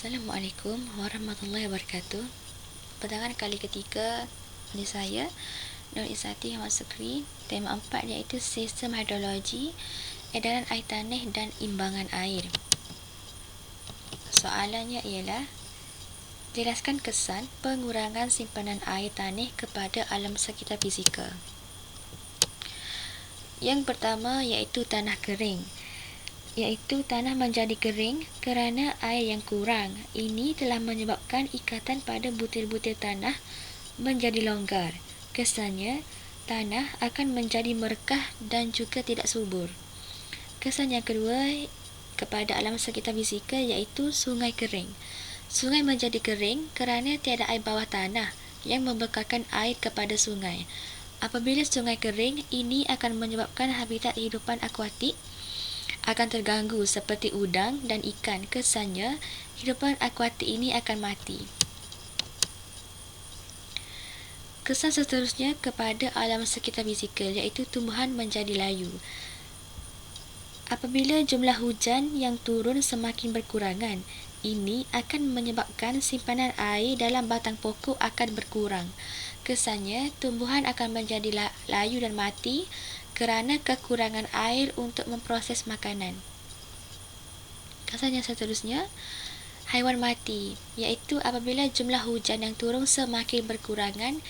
Assalamualaikum warahmatullahi wabarakatuh. Pertemuan kali ketiga oleh saya Nur Isati Ahmad Sukri. Tema 4 iaitu sistem hidrologi, edaran air tanah dan imbangan air. Soalannya ialah, jelaskan kesan pengurangan simpanan air tanah kepada alam sekitar fizikal. Yang pertama iaitu tanah kering, iaitu tanah menjadi kering kerana air yang kurang. Ini telah menyebabkan ikatan pada butir-butir tanah menjadi longgar. Kesannya, tanah akan menjadi merekah dan juga tidak subur. Kesan yang kedua kepada alam sekitar fizikal iaitu sungai kering. Sungai menjadi kering kerana tiada air bawah tanah yang membekalkan air kepada sungai. Apabila sungai kering, ini akan menyebabkan habitat hidupan akuatik akan terganggu seperti udang dan ikan. Kesannya, hidupan akuatik ini akan mati. Kesan seterusnya kepada alam sekitar fizikal iaitu tumbuhan menjadi layu. Apabila jumlah hujan yang turun semakin berkurangan, ini akan menyebabkan simpanan air dalam batang pokok akan berkurang. Kesannya, tumbuhan akan menjadi layu dan mati kerana kekurangan air untuk memproses makanan. Kesan yang seterusnya, haiwan mati, iaitu apabila jumlah hujan yang turun semakin berkurangan,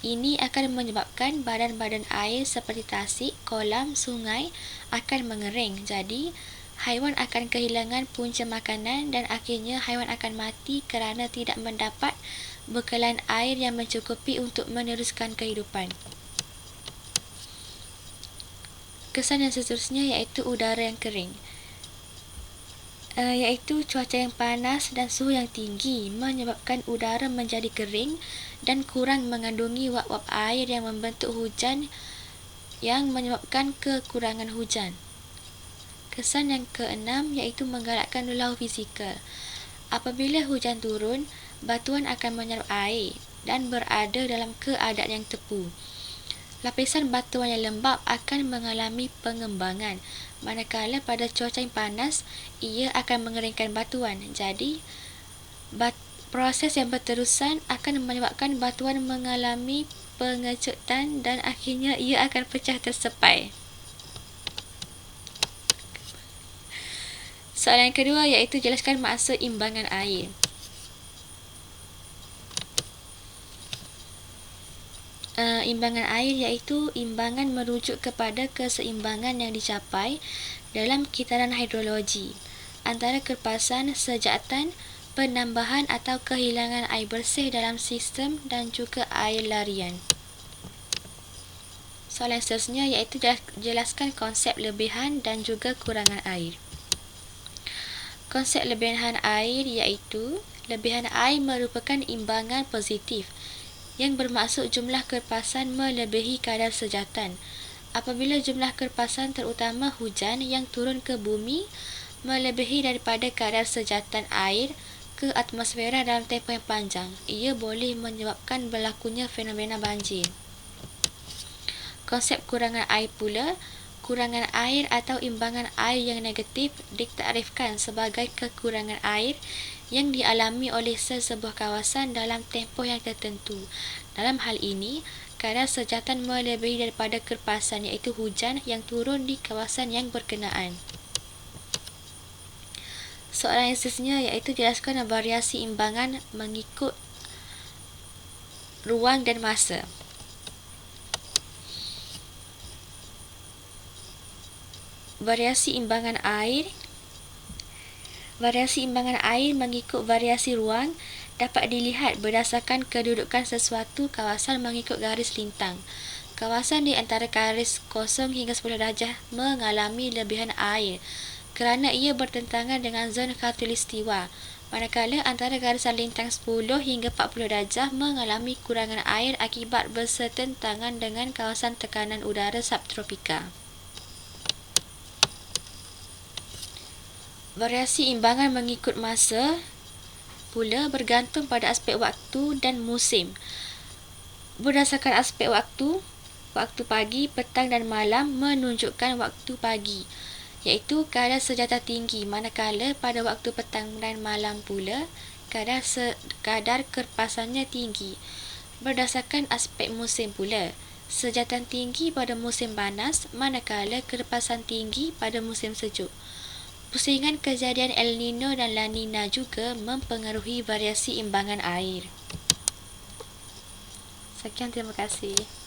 ini akan menyebabkan badan-badan air seperti tasik, kolam, sungai akan mengering. Jadi, haiwan akan kehilangan punca makanan dan akhirnya haiwan akan mati kerana tidak mendapat bekalan air yang mencukupi untuk meneruskan kehidupan. Kesan yang seterusnya iaitu udara yang kering, iaitu cuaca yang panas dan suhu yang tinggi menyebabkan udara menjadi kering dan kurang mengandungi wap-wap air yang membentuk hujan yang menyebabkan kekurangan hujan. Kesan yang keenam iaitu menggalakkan lulau fizikal. Apabila hujan turun, batuan akan menyerap air dan berada dalam keadaan yang tepu. Lapisan batuan yang lembap akan mengalami pengembangan, manakala pada cuaca yang panas, ia akan mengeringkan batuan. Jadi, proses yang berterusan akan menyebabkan batuan mengalami pengecutan dan akhirnya ia akan pecah tersepai. Soalan yang kedua iaitu jelaskan maksud imbangan air. Imbangan air iaitu imbangan merujuk kepada keseimbangan yang dicapai dalam kitaran hidrologi antara kerpasan, sejatan, penambahan atau kehilangan air bersih dalam sistem dan juga air larian. Soalan seterusnya iaitu jelaskan konsep lebihan dan juga kurangan air. Konsep lebihan air iaitu lebihan air merupakan imbangan positif yang bermaksud jumlah kerpasan melebihi kadar sejatan. Apabila jumlah kerpasan terutama hujan yang turun ke bumi melebihi daripada kadar sejatan air ke atmosfera dalam tempoh yang panjang, ia boleh menyebabkan berlakunya fenomena banjir. Konsep kurangan air pula, kurangan air atau imbangan air yang negatif ditakdirkan sebagai kekurangan air yang dialami oleh sesebuah kawasan dalam tempoh yang tertentu. Dalam hal ini, kadar sejatan melebihi daripada kerpasan iaitu hujan yang turun di kawasan yang berkenaan. Soalan yang seterusnya iaitu jelaskan variasi imbangan mengikut ruang dan masa. Variasi imbangan air mengikut variasi ruang dapat dilihat berdasarkan kedudukan sesuatu kawasan mengikut garis lintang. Kawasan di antara garis 0 hingga 10 darjah mengalami lebihan air kerana ia bertentangan dengan zon khatulistiwa, manakala antara garisan lintang 10 hingga 40 darjah mengalami kurangan air akibat bersetentangan dengan kawasan tekanan udara subtropika. Variasi imbangan mengikut masa pula bergantung pada aspek waktu dan musim. Berdasarkan aspek waktu pagi, petang dan malam menunjukkan waktu pagi, iaitu kadar sejata tinggi, manakala pada waktu petang dan malam pula kadar kerpasannya tinggi. Berdasarkan aspek musim pula, sejatan tinggi pada musim panas, manakala kerpasan tinggi pada musim sejuk. Pusingan kejadian El Nino dan La Nina juga mempengaruhi variasi imbangan air. Sekian, terima kasih.